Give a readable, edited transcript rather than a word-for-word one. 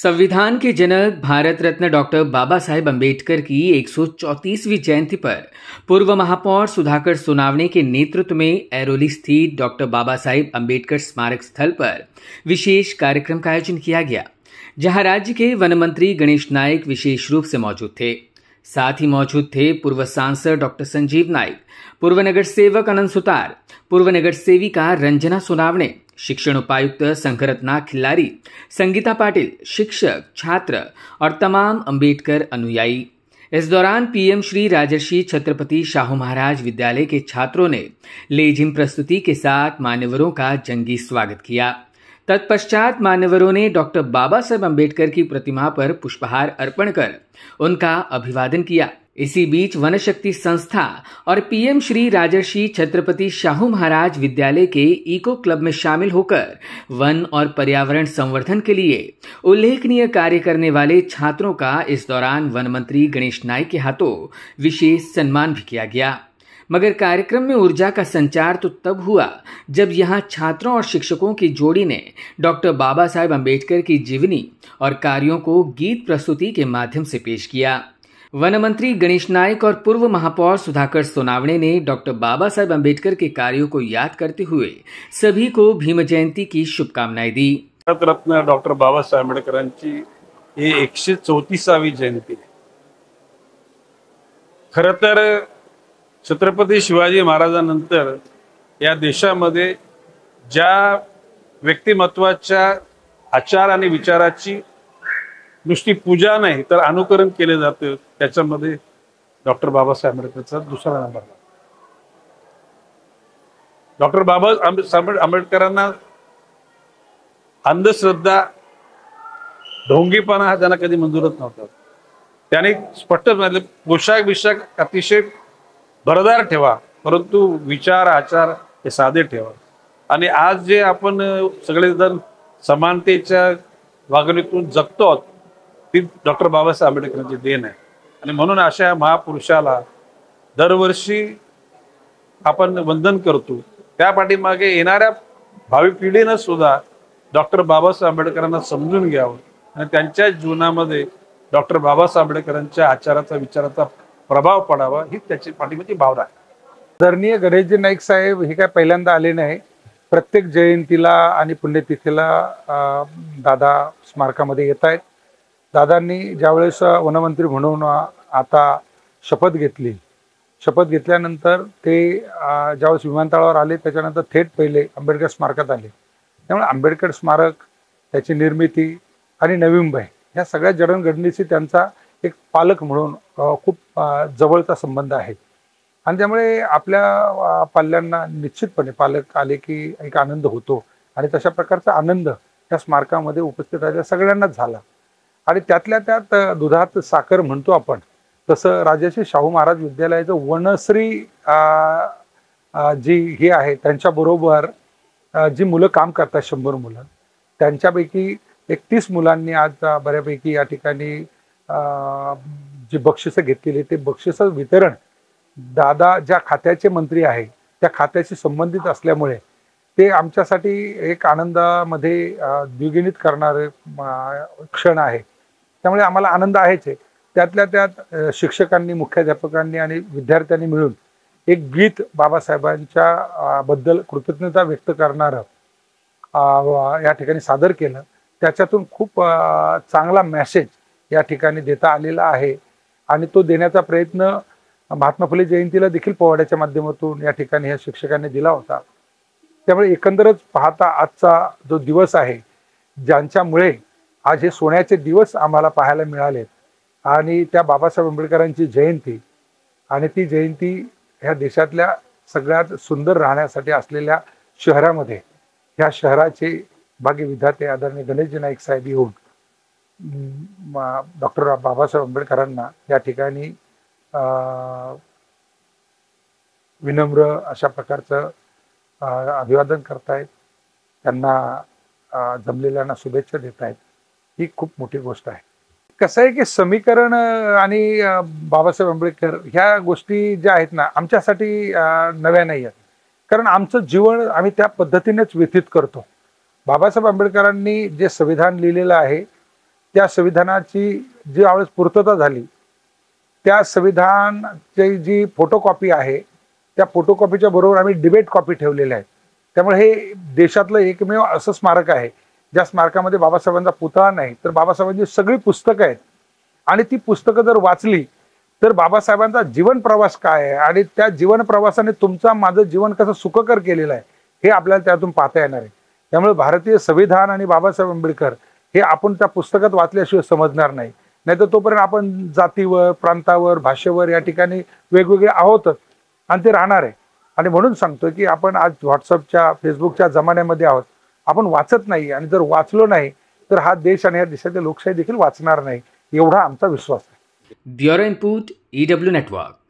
संविधान के जनक भारत रत्न डॉक्टर बाबा साहेब अम्बेडकर की 134वीं जयंती पर पूर्व महापौर सुधाकर सोनावणे के नेतृत्व में ऐरोली स्थित डॉक्टर बाबा साहेब अम्बेडकर स्मारक स्थल पर विशेष कार्यक्रम का आयोजन किया गया, जहां राज्य के वन मंत्री गणेश नाइक विशेष रूप से मौजूद थे। साथ ही मौजूद थे पूर्व सांसद डॉक्टर संजीव नाइक, पूर्व नगर सेवक अनंत सुतार, पूर्व नगर सेविका रंजना सोनावणे, शिक्षण उपायुक्त शंकररत्ना खिल्लारी, संगीता पाटिल, शिक्षक, छात्र और तमाम अंबेडकर अनुयायी। इस दौरान पीएम श्री राजर्षि छत्रपति शाहू महाराज विद्यालय के छात्रों ने लेजिम प्रस्तुति के साथ मान्यवरों का जंगी स्वागत किया। तत्पश्चात मान्यवरों ने डॉक्टर बाबा साहेब अम्बेडकर की प्रतिमा पर पुष्पहार अर्पण कर उनका अभिवादन किया। इसी बीच वन शक्ति संस्था और पीएम श्री राजर्षि छत्रपति शाहू महाराज विद्यालय के इको क्लब में शामिल होकर वन और पर्यावरण संवर्धन के लिए उल्लेखनीय कार्य करने वाले छात्रों का इस दौरान वन मंत्री गणेश नाइक के हाथों विशेष सम्मान भी किया गया। मगर कार्यक्रम में ऊर्जा का संचार तो तब हुआ जब यहां छात्रों और शिक्षकों की जोड़ी ने डॉक्टर बाबा साहेब अम्बेडकर की जीवनी और कार्यों को गीत प्रस्तुति के माध्यम से पेश किया। वन मंत्री गणेश नाइक और पूर्व महापौर सुधाकर सोनावणे ने डॉक्टर बाबा साहेब अम्बेडकर के कार्यों को याद करते हुए सभी को भीम जयंती की शुभकामनाएं दी। भारत रत्न डॉक्टर बाबासाहेब आंबेडकरांची ही 134वी जयंती आहे। खरं तर छत्रपती शिवाजी महाराजांनंतर या देशामध्ये ज्या व्यक्तिमत्वाच्या आचार आणि विचाराची नुसती पूजा नाही तर अनुकरण केले जाते, त्याच्यामध्ये डॉक्टर बाबासाहेब आंबेडकरचा दुसरा नंबर। डॉक्टर बाबासाहेब आंबेडकरांना अंधश्रद्धा, ढोंगीपणा हा त्यांना कधी मंजूरच नव्हता। त्यांनी स्पष्ट सांगितले, पोशाख विशाख अतिशय भरदार ठेवा, परंतु विचार आचार हे साधे ठेवा। आणि आज जे आपण सगळेजण समानतेच्या वागणुकीतून जगतो आहोत, ती डॉक्टर बाबासाहेब आंबेडकरांची देण आहे। आणि म्हणून अशा महापुरुषाला दरवर्षी आपण वंदन करतो। त्या पाठीमागे येणाऱ्या भावी पिढीनं सुद्धा डॉक्टर बाबासाहेब आंबेडकरांना समजून घ्यावं आणि त्यांच्या जीवनामध्ये डॉक्टर बाबासाहेब आंबेडकरांच्या आचाराचा विचाराचा प्रभाव पडावा, ही त्याची पाठीमागची भावना आहे। आदरणीय गणेशजी नाईक साहेब हे काय पहिल्यांदा आले नाही। प्रत्येक जयंतीला आणि पुण्यतिथीला दादा स्मारकामध्ये येत आहेत। दादांनी ज्यावेळेस वनमंत्री म्हणून आता शपथ घेतल्यानंतर ते ज्यावेळेस विमानतळावर आले त्याच्यानंतर थेट पहिले आंबेडकर स्मारकात आले। त्यामुळे आंबेडकर स्मारक, त्याची निर्मिती आणि नवी मुंबई या सगळ्या जडणघडणीशी त्यांचा एक पालक म्हणून खूप जवळचा संबंध आहे। आणि त्यामुळे आपल्या पाल्यांना निश्चितपणे पालक आले की एक आनंद होतो आणि तशा प्रकारचा आनंद त्या स्मारकामध्ये उपस्थित राहिलेल्या सगळ्यांनाच झाला। आणि त्यातल्या त्यात दुधात साखर म्हणतो आपण, तसं राजर्षी शाहू महाराज विद्यालयाचं वनश्री जी ही आहे त्यांच्याबरोबर जी मुलं काम करतात 100 मुलं, त्यांच्यापैकी 31 मुलांनी आज बऱ्यापैकी या ठिकाणी जी बक्षिसं घेतलेली, ते बक्षिसं वितरण दादा ज्या खात्याचे मंत्री आहे त्या खात्याशी संबंधित असल्यामुळे ते आमच्यासाठी एक आनंदामध्ये द्विगुणित करणारे क्षण आहे। त्यामुळे आम्हाला आनंद आहेच आहे। त्यातल्या त्यात शिक्षकांनी, मुख्याध्यापकांनी आणि विद्यार्थ्यांनी मिळून एक गीत बाबासाहेबांच्या बद्दल कृतज्ञता व्यक्त करणारं या ठिकाणी सादर केलं। त्याच्यातून खूप चांगला मेसेज या ठिकाणी देता आलेला आहे आणि तो देण्याचा प्रयत्न महात्मा फुले जयंतीला देखील पोवाड्याच्या माध्यमातून या ठिकाणी ह्या शिक्षकांनी दिला होता। त्यामुळे एकंदरच पाहता आजचा जो दिवस आहे, ज्यांच्यामुळे आज हे सोन्याचे दिवस आम्हाला पाहायला मिळाले आणि त्या बाबासाहेब आंबेडकरांची जयंती आणि ती जयंती ह्या देशातल्या सगळ्यात सुंदर राहण्यासाठी असलेल्या शहरामध्ये ह्या शहराचे भाग्य विधाते आदरणीय गणेशजी नाईक साहेब येऊन डॉक्टर बाबासाहेब आंबेडकरांना या ठिकाणी विनम्र अशा प्रकारचं अभिवादन करतायत, त्यांना जमलेल्यांना शुभेच्छा देत आहेत। ही खूप मोठी गोष्ट आहे। कसं आहे की समीकरण आणि बाबासाहेब आंबेडकर ह्या गोष्टी ज्या आहेत ना, आमच्यासाठी नव्या नाही आहेत, कारण आमचं जीवन आम्ही त्या पद्धतीनेच व्यतीत करतो। बाबासाहेब आंबेडकरांनी जे संविधान लिहिलेलं आहे त्या संविधानाची जी यावेळेस पूर्तता झाली, त्या संविधानाची जी फोटोकॉपी आहे त्या फोटोकॉपीच्या बरोबर आम्ही डिबेट कॉपी ठेवलेल्या आहेत. त्यामुळे हे देशातलं एकमेव असं स्मारक आहे ज्या स्मारकामध्ये बाबासाहेबांचा पुतळा नाही, तर बाबासाहेबांची सगळी पुस्तकं आहेत. आणि ती पुस्तकं जर वाचली तर बाबासाहेबांचा जीवन प्रवास काय आहे आणि त्या जीवन प्रवासाने तुमचा माझं जीवन कसं सुखकर केलेलं आहे हे आपल्याला त्यातून पाहता येणार आहे. त्यामुळे भारतीय संविधान आणि बाबासाहेब आंबेडकर हे आपण त्या पुस्तकात वाचल्याशिवाय समजणार नाही. नाहीतर तोपर्यंत आपण जातीवर, प्रांतावर, भाषेवर या ठिकाणी वेगवेगळे आहोतच आणि ते राहणार आहे. आणि म्हणून सांगतोय की आपण आज व्हॉट्सअपच्या, फेसबुकच्या जमान्यामध्ये आहोत. आपण वाचत नाही आणि जर वाचलो नाही तर हा देश आणि या देशातील लोकशाही देखील वाचणार नाही, एवढा आमचा विश्वास आहे. Bureau input EW network.